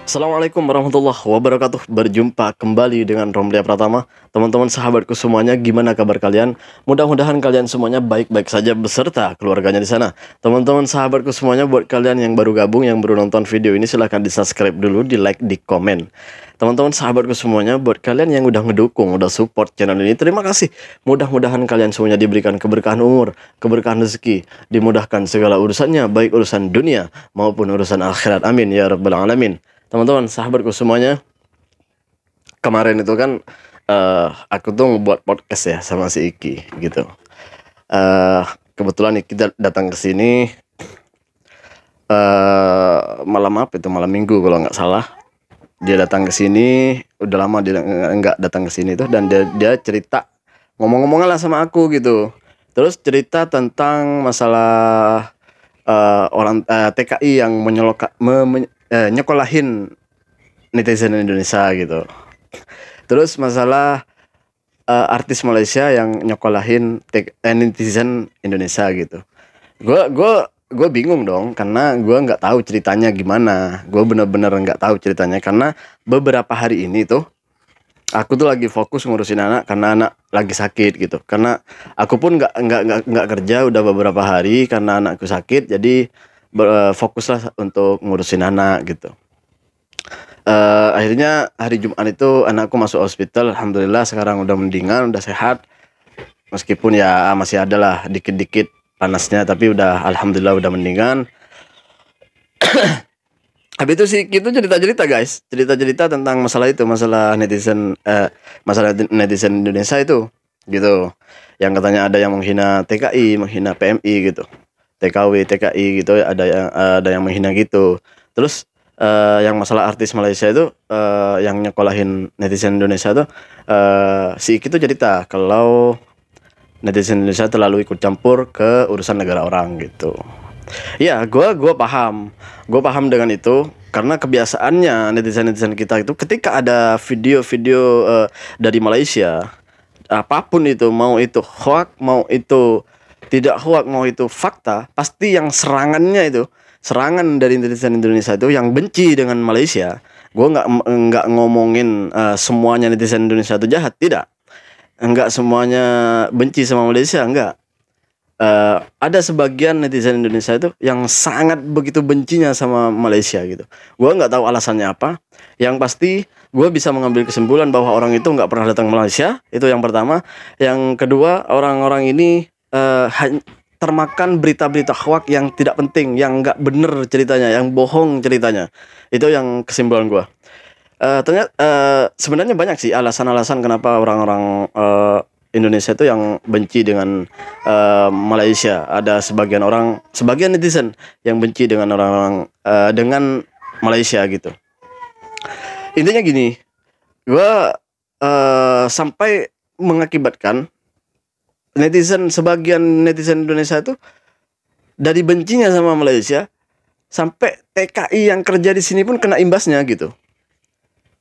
Assalamualaikum warahmatullahi wabarakatuh. Berjumpa kembali dengan Romlia Pratama. Teman-teman sahabatku semuanya, gimana kabar kalian? Mudah-mudahan kalian semuanya baik-baik saja beserta keluarganya di sana. Teman-teman sahabatku semuanya, buat kalian yang baru gabung, yang baru nonton video ini, silahkan di-subscribe dulu, di-like, di-komen. Teman-teman sahabatku semuanya, buat kalian yang udah ngedukung, udah support channel ini, terima kasih. Mudah-mudahan kalian semuanya diberikan keberkahan umur, keberkahan rezeki, dimudahkan segala urusannya, baik urusan dunia maupun urusan akhirat. Amin ya rabbal alamin. Teman-teman sahabatku semuanya, kemarin itu kan aku tuh ngebuat podcast ya sama si Iki gitu. Kebetulan Iki datang ke sini malam apa itu, malam Minggu kalau nggak salah. Dia datang ke sini, udah lama dia nggak datang ke sini tuh, dan dia cerita ngomong-ngomong lah sama aku gitu. Terus cerita tentang masalah orang TKI yang nyekolahin netizen Indonesia gitu. Terus masalah artis Malaysia yang nyekolahin netizen Indonesia gitu. Gue bingung dong, karena gue nggak tahu ceritanya gimana. Gue bener-bener nggak tahu ceritanya, karena beberapa hari ini tuh aku tuh lagi fokus ngurusin anak, karena anak lagi sakit gitu. Karena aku pun nggak kerja udah beberapa hari karena anakku sakit, jadi fokuslah untuk ngurusin anak gitu. Akhirnya hari Jumat itu anakku masuk hospital. Alhamdulillah sekarang udah mendingan, udah sehat. Meskipun ya masih ada lah dikit-dikit panasnya, tapi udah alhamdulillah udah mendingan. Habis itu sih itu cerita-cerita guys, cerita-cerita tentang masalah itu, masalah netizen Indonesia itu gitu. Yang katanya ada yang menghina TKI, menghina PMI gitu. TKW, TKI gitu, ada yang menghina gitu. Terus yang masalah artis Malaysia itu yang nyekolahin netizen Indonesia itu, si Iki tuh cerita kalau netizen Indonesia terlalu ikut campur ke urusan negara orang gitu. Ya, gue paham dengan itu, karena kebiasaannya netizen kita itu ketika ada video-video dari Malaysia, apapun itu, mau itu hoax, mau itu tidak hoax, mau itu fakta, pasti yang serangan dari netizen Indonesia itu yang benci dengan Malaysia. Gue nggak ngomongin semuanya netizen Indonesia itu jahat, tidak. Enggak semuanya benci sama Malaysia, enggak. Ada sebagian netizen Indonesia itu yang sangat begitu bencinya sama Malaysia gitu. Gue nggak tahu alasannya apa. Yang pasti gue bisa mengambil kesimpulan bahwa orang itu nggak pernah datang ke Malaysia. Itu yang pertama. Yang kedua, orang-orang ini termakan berita-berita hoax yang tidak penting, yang nggak bener ceritanya, yang bohong ceritanya. Itu yang kesimpulan gue. Ternyata sebenarnya banyak sih alasan-alasan kenapa orang-orang Indonesia itu yang benci dengan Malaysia. Ada sebagian netizen yang benci dengan orang-orang dengan Malaysia gitu. Intinya gini, gue sampai mengakibatkan sebagian netizen Indonesia itu dari bencinya sama Malaysia sampai TKI yang kerja di sini pun kena imbasnya gitu.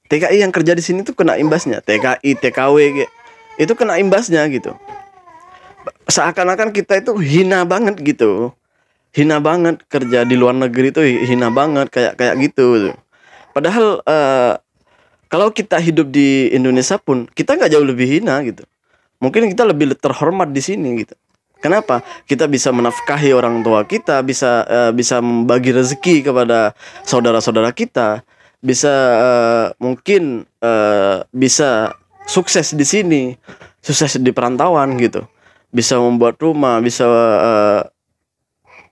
TKI yang kerja di sini tuh kena imbasnya. TKI, TKW itu kena imbasnya gitu. Seakan-akan kita itu hina banget gitu. Hina banget, kerja di luar negeri itu hina banget, kayak gitu. Padahal kalau kita hidup di Indonesia pun kita nggak jauh lebih hina gitu. Mungkin kita lebih terhormat di sini gitu. Kenapa? Kita bisa menafkahi orang tua kita, bisa membagi rezeki kepada saudara-saudara kita, bisa mungkin bisa sukses di sini, sukses di perantauan gitu, bisa membuat rumah, bisa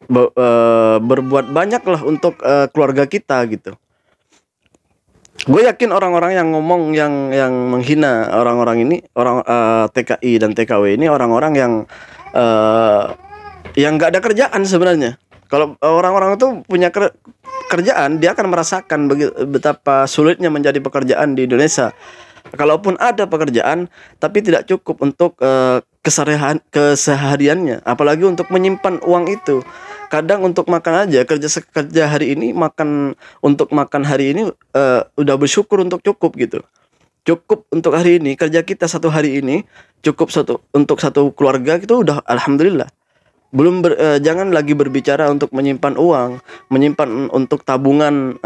berbuat banyak lah untuk keluarga kita gitu. Gue yakin orang-orang yang ngomong yang menghina orang-orang ini, orang TKI dan TKW ini, orang-orang yang nggak ada kerjaan sebenarnya. Kalau orang-orang itu punya kerjaan, dia akan merasakan betapa sulitnya menjadi pekerjaan di Indonesia. Kalaupun ada pekerjaan, tapi tidak cukup untuk kesehariannya, apalagi untuk menyimpan uang itu. Kadang untuk makan aja, kerja hari ini, untuk makan hari ini udah bersyukur untuk cukup gitu. cukup untuk hari ini, kerja kita satu hari ini cukup untuk satu keluarga, itu udah alhamdulillah. Jangan lagi berbicara untuk menyimpan uang, menyimpan untuk tabungan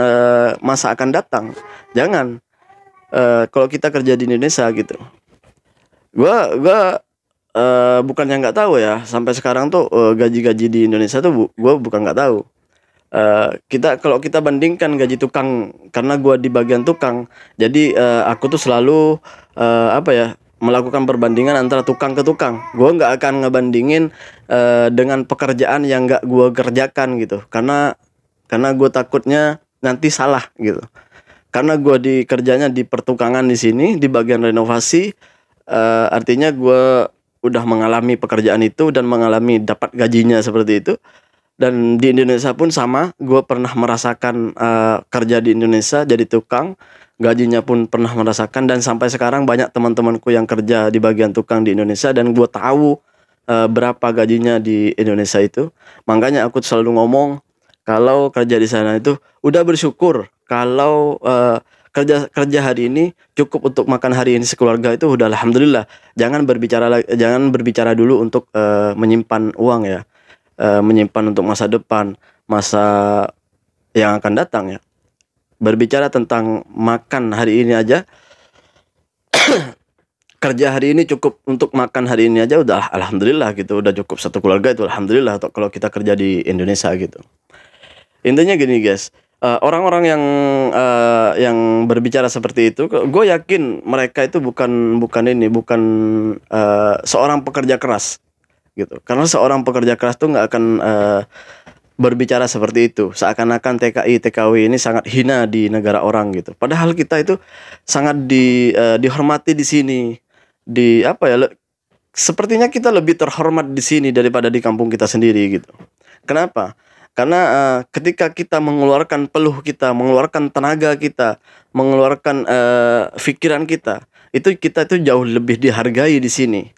masa akan datang. Jangan. Kalau kita kerja di Indonesia gitu, gua bukannya nggak tahu ya, sampai sekarang tuh gaji-gaji di Indonesia tuh gua bukan nggak tahu. Kalau kita bandingkan gaji tukang, karena gua di bagian tukang, jadi aku tuh selalu melakukan perbandingan antara tukang ke tukang. Gua nggak akan ngebandingin dengan pekerjaan yang nggak gua kerjakan gitu, karena gue takutnya nanti salah gitu. Karena gue kerjanya di pertukangan di sini, di bagian renovasi, artinya gue udah mengalami pekerjaan itu dan mengalami dapat gajinya seperti itu. Dan di Indonesia pun sama, gue pernah merasakan kerja di Indonesia jadi tukang, gajinya pun pernah merasakan, dan sampai sekarang banyak teman-temanku yang kerja di bagian tukang di Indonesia, dan gue tahu berapa gajinya di Indonesia itu. Makanya aku selalu ngomong, kalau kerja di sana itu udah bersyukur. Kalau kerja hari ini cukup untuk makan hari ini sekeluarga, itu udah alhamdulillah. Jangan berbicara dulu untuk menyimpan uang ya, menyimpan untuk masa depan, masa yang akan datang ya. Berbicara tentang makan hari ini aja, kerja hari ini cukup untuk makan hari ini aja udah alhamdulillah gitu, udah cukup satu keluarga, itu alhamdulillah kalau kita kerja di Indonesia gitu. Intinya gini guys, orang-orang yang berbicara seperti itu, gue yakin mereka itu bukan seorang pekerja keras gitu. Karena seorang pekerja keras tuh nggak akan berbicara seperti itu, seakan-akan TKI TKW ini sangat hina di negara orang gitu. Padahal kita itu sangat dihormati di sini. Sepertinya kita lebih terhormat di sini daripada di kampung kita sendiri gitu. Kenapa? Karena ketika kita mengeluarkan peluh kita, mengeluarkan tenaga kita, mengeluarkan pikiran kita itu jauh lebih dihargai di sini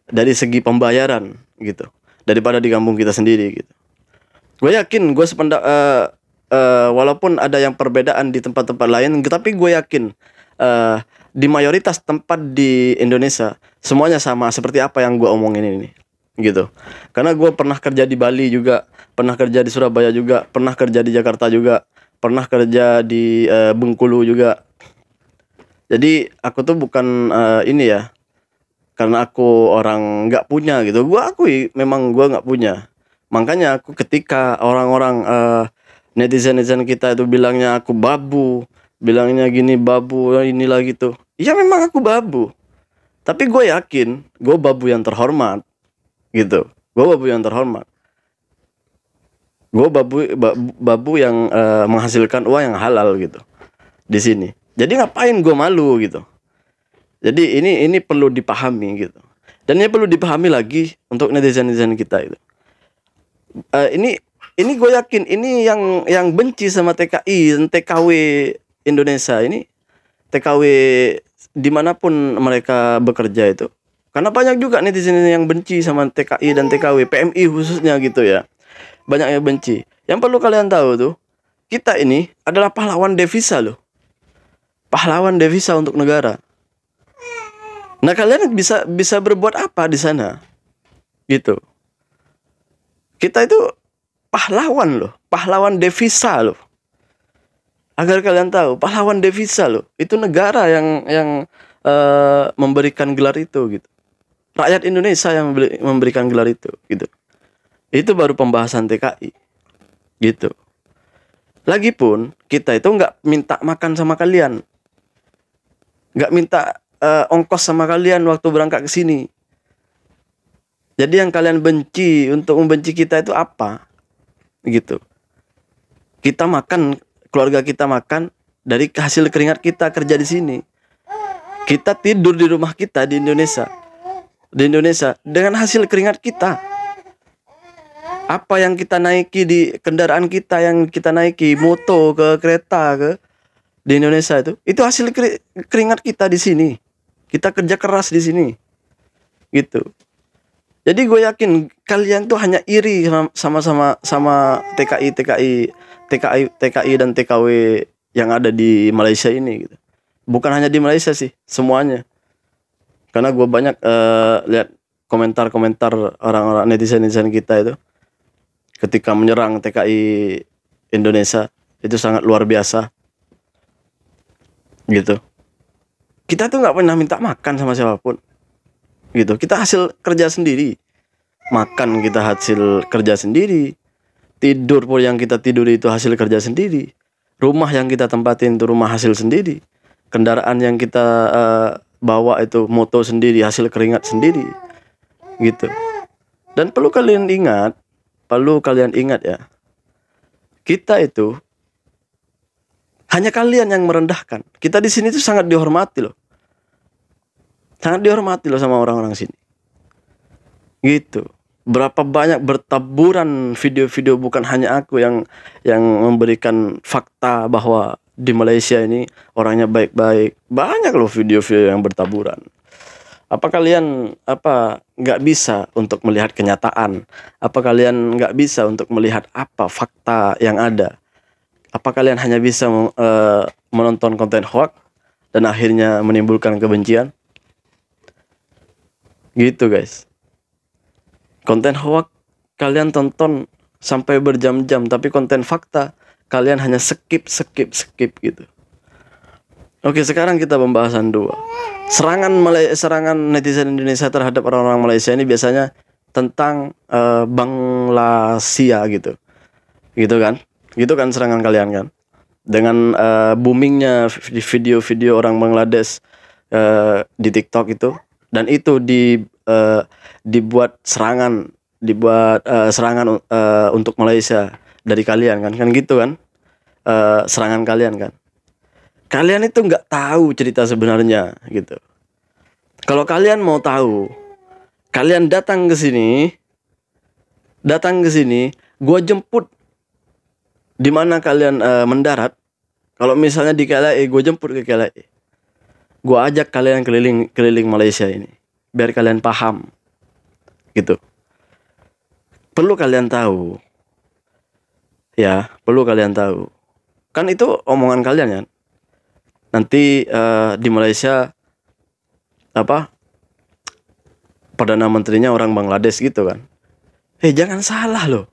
dari segi pembayaran gitu, daripada di kampung kita sendiri gitu. Gue yakin, walaupun ada yang perbedaan di tempat-tempat lain, tapi gue yakin di mayoritas tempat di Indonesia semuanya sama seperti apa yang gue omongin ini gitu. Karena gue pernah kerja di Bali juga, pernah kerja di Surabaya juga, pernah kerja di Jakarta juga, pernah kerja di Bengkulu juga. Jadi aku tuh bukan ini ya, karena aku orang nggak punya gitu. Gue akui memang gue nggak punya. Makanya aku ketika orang-orang netizen kita itu bilangnya aku babu, bilangnya gini babu, inilah gitu. Ya memang aku babu. Tapi gue yakin gue babu yang terhormat gitu. Gue babu yang terhormat. Gue babu yang menghasilkan uang yang halal gitu di sini. Jadi ngapain gue malu gitu. Jadi ini perlu dipahami gitu. Dan ini perlu dipahami lagi untuk netizen kita itu. Ini gue yakin ini yang benci sama TKI dan TKW Indonesia ini, TKW dimanapun mereka bekerja itu, karena banyak juga netizen yang benci sama TKI dan TKW, PMI khususnya gitu ya, banyak yang benci. Yang perlu kalian tahu tuh, kita ini adalah pahlawan devisa loh, pahlawan devisa untuk negara. Nah kalian bisa berbuat apa di sana gitu. Kita itu pahlawan loh, pahlawan devisa loh. Agar kalian tahu, pahlawan devisa loh. Itu negara yang memberikan gelar itu gitu. Rakyat Indonesia yang memberikan gelar itu gitu. Itu baru pembahasan TKI gitu. Lagipun kita itu nggak minta makan sama kalian, nggak minta ongkos sama kalian waktu berangkat ke sini. Jadi yang kalian benci, untuk membenci kita itu apa? Gitu. Kita makan, keluarga kita makan dari hasil keringat kita kerja di sini. Kita tidur di rumah kita di Indonesia. Di Indonesia dengan hasil keringat kita. Apa yang kita naiki di kendaraan kita, yang kita naiki moto ke kereta ke di Indonesia itu hasil keringat kita di sini. Kita kerja keras di sini. Gitu. Jadi gue yakin kalian tuh hanya iri sama TKI dan TKW yang ada di Malaysia ini gitu. Bukan hanya di Malaysia sih, semuanya. Karena gue banyak lihat komentar-komentar orang-orang netizen kita itu ketika menyerang TKI Indonesia, itu sangat luar biasa gitu. Kita tuh nggak pernah minta makan sama siapapun gitu. Kita hasil kerja sendiri, makan kita hasil kerja sendiri, tidur pun yang kita tidur itu hasil kerja sendiri, rumah yang kita tempatin itu rumah hasil sendiri, kendaraan yang kita bawa itu moto sendiri, hasil keringat sendiri gitu. Dan perlu kalian ingat ya, kita itu hanya kalian yang merendahkan. Kita di sini tuh sangat dihormati loh. Sangat dihormati loh sama orang-orang sini. Gitu. Berapa banyak bertaburan video-video, bukan hanya aku yang memberikan fakta bahwa di Malaysia ini orangnya baik-baik. Banyak loh video-video yang bertaburan. Apa kalian nggak bisa untuk melihat kenyataan? Apa kalian nggak bisa untuk melihat apa fakta yang ada? Apa kalian hanya bisa menonton konten hoax dan akhirnya menimbulkan kebencian? Gitu guys. Konten hoax kalian tonton sampai berjam-jam, tapi konten fakta kalian hanya skip gitu. Oke, sekarang kita pembahasan 2. Serangan netizen Indonesia terhadap orang-orang Malaysia ini biasanya tentang Bangladesia gitu. Gitu kan? Gitu kan serangan kalian kan? Dengan boomingnya video-video orang Bangladesh di TikTok itu, dan itu dibuat serangan untuk Malaysia dari kalian kan gitu kan, serangan kalian kan. Kalian itu nggak tahu cerita sebenarnya gitu. Kalau kalian mau tahu, kalian datang ke sini, gue jemput di mana kalian mendarat. Kalau misalnya di KLIA, gue jemput ke KLIA. Gue ajak kalian keliling Malaysia ini, biar kalian paham gitu. Perlu kalian tahu ya, perlu kalian tahu. Kan itu omongan kalian kan. Nanti di Malaysia Perdana Menterinya orang Bangladesh gitu kan. Jangan salah loh.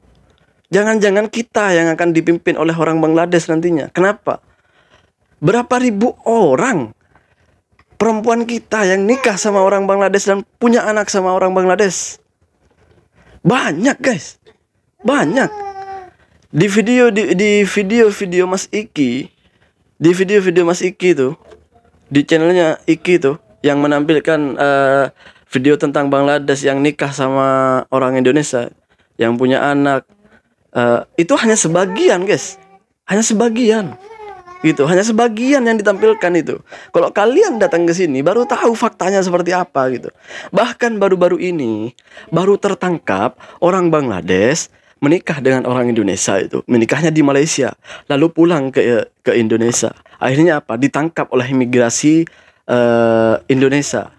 Jangan-jangan kita yang akan dipimpin oleh orang Bangladesh nantinya. Kenapa? Berapa ribu orang perempuan kita yang nikah sama orang Bangladesh dan punya anak sama orang Bangladesh. Banyak guys. Banyak. Di video-video Mas Iki, tuh, di channelnya Iki tuh, yang menampilkan video tentang Bangladesh yang nikah sama orang Indonesia, yang punya anak, itu hanya sebagian guys. Hanya sebagian. Gitu, hanya sebagian yang ditampilkan itu. Kalau kalian datang ke sini baru tahu faktanya seperti apa gitu. Bahkan baru-baru ini baru tertangkap orang Bangladesh menikah dengan orang Indonesia itu. Menikahnya di Malaysia, lalu pulang ke Indonesia. Akhirnya apa? Ditangkap oleh imigrasi Indonesia.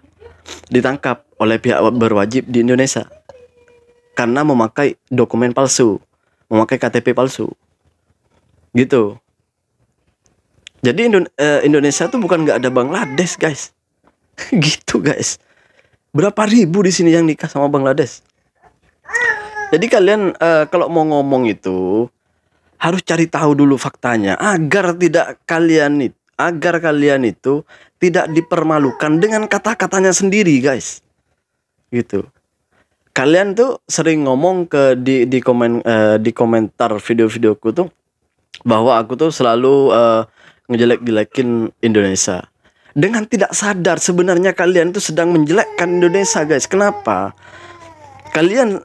Ditangkap oleh pihak berwajib di Indonesia karena memakai dokumen palsu, memakai KTP palsu. Gitu. Jadi Indonesia tuh bukan nggak ada Bangladesh guys. Gitu guys. Berapa ribu di sini yang nikah sama Bangladesh. Jadi kalian kalau mau ngomong itu harus cari tahu dulu faktanya, agar kalian itu tidak dipermalukan dengan kata-katanya sendiri guys. Gitu. Kalian tuh sering ngomong di komentar video-videoku tuh bahwa aku tuh selalu ngejelek-jelekin Indonesia. Dengan tidak sadar sebenarnya kalian itu sedang menjelekkan Indonesia guys. Kenapa? Kalian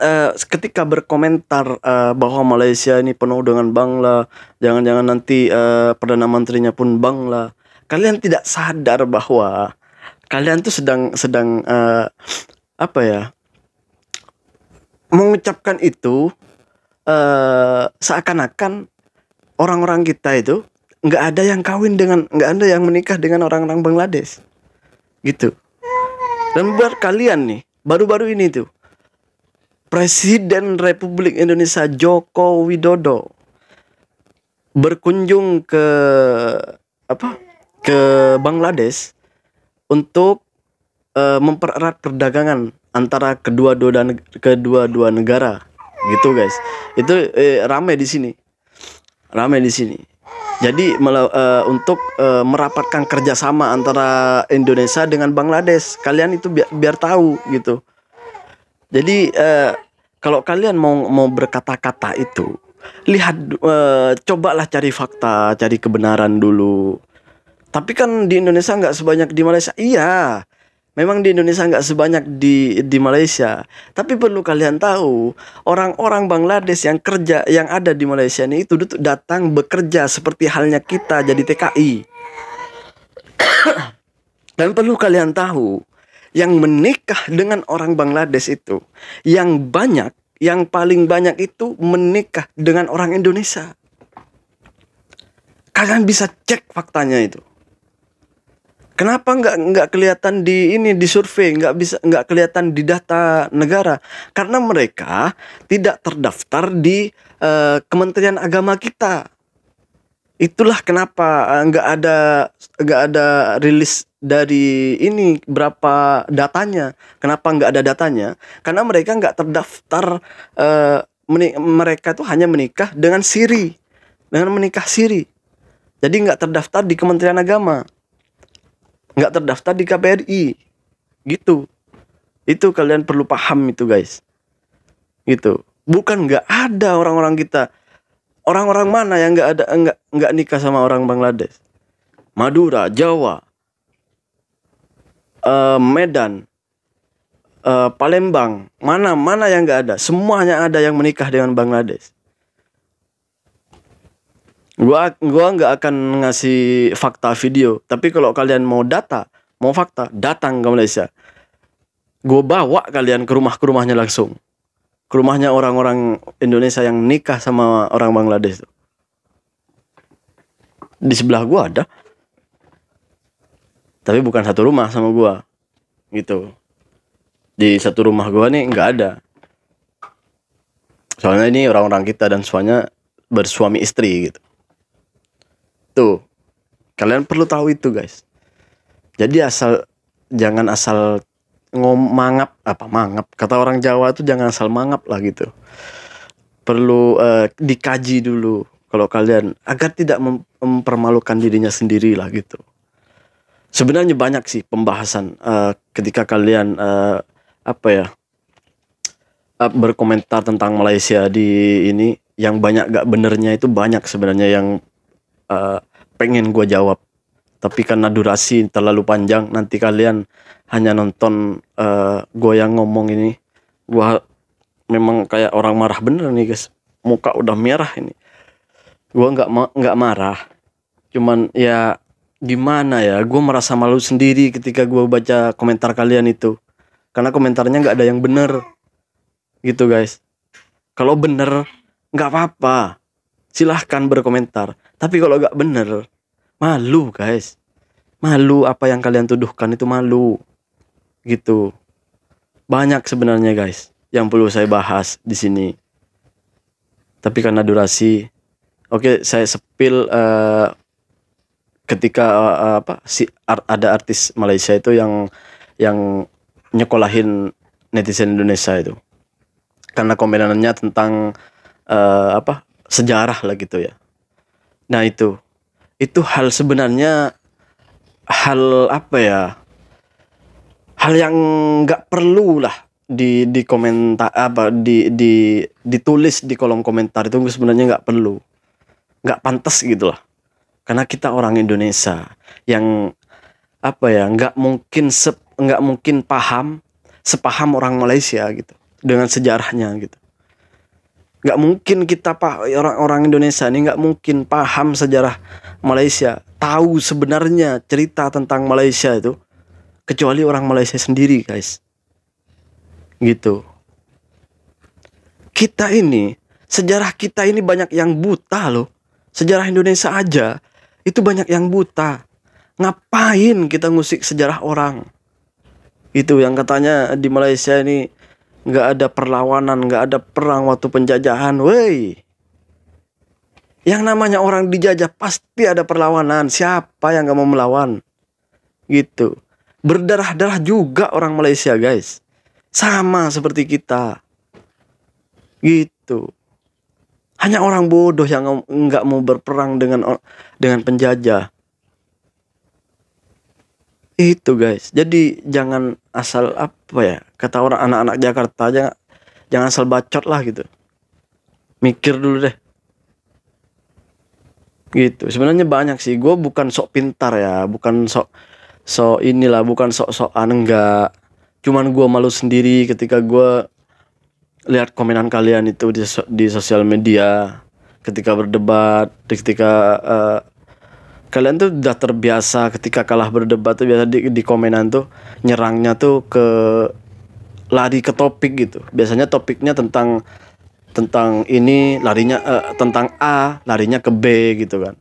ketika berkomentar bahwa Malaysia ini penuh dengan Bangla, jangan-jangan nanti Perdana Menterinya pun Bangla, kalian tidak sadar bahwa kalian tuh sedang mengucapkan itu seakan-akan orang-orang kita itu nggak ada yang menikah dengan orang-orang Bangladesh gitu. Dan buat kalian nih, baru-baru ini tuh Presiden Republik Indonesia Joko Widodo berkunjung ke ke Bangladesh untuk mempererat perdagangan antara kedua-dua negara gitu guys. Itu ramai di sini, jadi untuk merapatkan kerjasama antara Indonesia dengan Bangladesh. Kalian itu biar tahu gitu. Jadi kalau kalian mau berkata-kata itu, lihat, cobalah cari fakta, cari kebenaran dulu. Tapi kan di Indonesia nggak sebanyak di Malaysia. Iya, memang di Indonesia nggak sebanyak di Malaysia. Tapi perlu kalian tahu, orang-orang Bangladesh yang ada di Malaysia ini itu datang bekerja seperti halnya kita jadi TKI. Dan perlu kalian tahu, yang menikah dengan orang Bangladesh itu, yang paling banyak itu menikah dengan orang Indonesia. Kalian bisa cek faktanya itu. Kenapa nggak kelihatan di survei, nggak kelihatan di data negara? Karena mereka tidak terdaftar di Kementerian Agama kita. Itulah kenapa nggak ada rilis dari ini berapa datanya. Kenapa nggak ada datanya? Karena mereka nggak terdaftar. Mereka tuh hanya menikah dengan menikah siri. Jadi nggak terdaftar di Kementerian Agama, nggak terdaftar di KBRI, gitu. Itu kalian perlu paham itu guys. Gitu. Bukan nggak ada orang-orang kita. Orang-orang mana yang nggak nikah sama orang Bangladesh? Madura, Jawa, Medan, Palembang, mana yang nggak ada? Semuanya ada yang menikah dengan Bangladesh. Gua nggak akan ngasih fakta video, tapi kalau kalian mau fakta, datang ke Malaysia. Gue bawa kalian ke rumahnya langsung, ke rumahnya orang-orang Indonesia yang nikah sama orang Bangladesh. Di sebelah gua ada, tapi bukan satu rumah sama gua, gitu. Di satu rumah gua nih nggak ada. Soalnya ini orang-orang kita dan semuanya bersuami istri gitu. Tuh, kalian perlu tahu itu guys. Jadi jangan asal mangap. Kata orang Jawa tuh jangan asal mangap lah gitu. Perlu dikaji dulu kalau kalian, agar tidak mempermalukan dirinya sendiri lah gitu. Sebenarnya banyak sih pembahasan ketika kalian berkomentar tentang Malaysia di ini, yang banyak gak benernya itu banyak sebenarnya yang pengen gue jawab, tapi karena durasi terlalu panjang, nanti kalian hanya nonton gue yang ngomong ini. Gue memang kayak orang marah bener nih guys, muka udah merah ini. Gue nggak marah, cuman ya gimana ya, gue merasa malu sendiri ketika gue baca komentar kalian itu, karena komentarnya nggak ada yang bener gitu guys. Kalau bener nggak apa-apa, silahkan berkomentar. Tapi kalau gak bener, malu guys. Malu, apa yang kalian tuduhkan itu malu. Gitu. Banyak sebenarnya guys yang perlu saya bahas di sini. Tapi karena durasi, oke, saya sepil ketika ada artis Malaysia itu yang nyekolahin netizen Indonesia itu. Karena komenannya tentang sejarah lah gitu ya. Nah itu hal sebenarnya, hal yang nggak perlu lah di komentar, ditulis di kolom komentar itu sebenarnya nggak perlu, nggak pantas gitu lah. Karena kita orang Indonesia yang nggak mungkin sepaham orang Malaysia gitu dengan sejarahnya gitu. Nggak mungkin kita orang Indonesia ini nggak mungkin paham sejarah Malaysia, tahu sebenarnya cerita tentang Malaysia itu, kecuali orang Malaysia sendiri guys. Gitu. Kita ini, sejarah kita ini banyak yang buta loh. Sejarah Indonesia aja itu banyak yang buta. Ngapain kita ngusik sejarah orang? Itu yang katanya di Malaysia ini nggak ada perlawanan, nggak ada perang waktu penjajahan, woi. Yang namanya orang dijajah pasti ada perlawanan. Siapa yang gak mau melawan? Gitu. Berdarah-darah juga orang Malaysia, guys. Sama seperti kita. Gitu. Hanya orang bodoh yang nggak mau berperang dengan penjajah. Itu, guys. Jadi jangan asal apa ya? Kata orang anak-anak Jakarta aja, jangan asal bacot lah gitu. Mikir dulu deh. Gitu. Sebenarnya banyak sih. Gue bukan sok pintar ya, bukan sok inilah, bukan sok-sokan, enggak. Cuman gue malu sendiri ketika gue lihat komenan kalian itu di sosial media ketika berdebat, ketika kalian tuh udah terbiasa ketika kalah berdebat tuh biasa di komenan tuh nyerangnya tuh lari ke topik gitu. Biasanya topiknya tentang ini, larinya tentang A, larinya ke B gitu kan.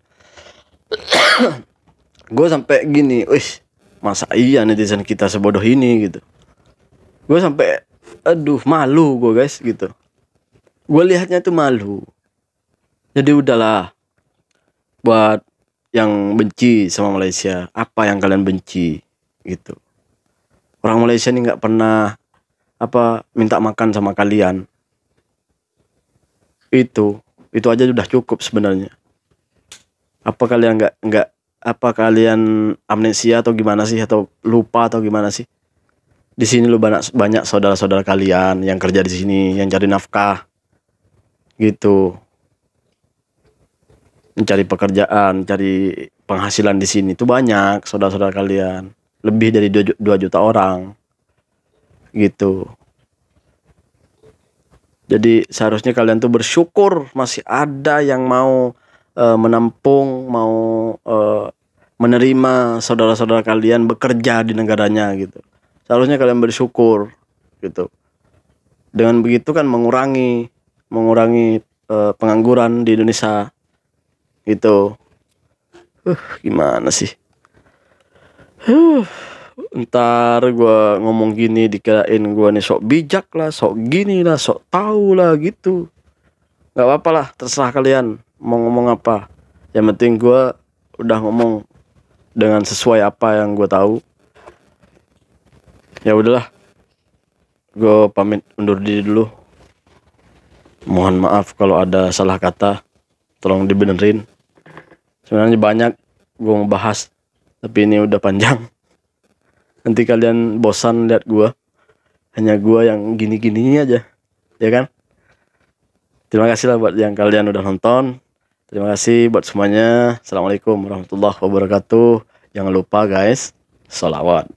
Gue sampai gini, wih, masa iya netizen kita sebodoh ini gitu. Gue sampai aduh malu gue, guys, gitu. Gue lihatnya tuh malu. Jadi udahlah, buat yang benci sama Malaysia, apa yang kalian benci gitu. Orang Malaysia ini nggak pernah minta makan sama kalian. Itu aja udah cukup sebenarnya. Apa kalian kalian amnesia atau gimana sih, atau lupa atau gimana sih? Di sini lu banyak saudara-saudara kalian yang kerja di sini, yang cari nafkah gitu, mencari pekerjaan, cari penghasilan di sini tuh banyak saudara-saudara kalian, lebih dari 2 juta orang gitu. Jadi seharusnya kalian tuh bersyukur masih ada yang mau menampung, mau menerima saudara-saudara kalian bekerja di negaranya gitu. Seharusnya kalian bersyukur gitu. Dengan begitu kan mengurangi pengangguran di Indonesia gitu. Gimana sih? Ntar gue ngomong gini dikirain gue nih sok bijak lah, sok gini lah, sok tahu lah gitu. Gak apa-apa lah, terserah kalian mau ngomong apa. Yang penting gue udah ngomong dengan sesuai apa yang gue tahu. Ya udahlah, gue pamit undur diri dulu. Mohon maaf kalau ada salah kata, tolong dibenerin. Sebenarnya banyak gue mau bahas, tapi ini udah panjang. Nanti kalian bosan lihat gue, hanya gue yang gini-gini aja, ya kan? Terima kasih lah buat yang kalian udah nonton. Terima kasih buat semuanya. Assalamualaikum warahmatullahi wabarakatuh. Jangan lupa guys, sholawat.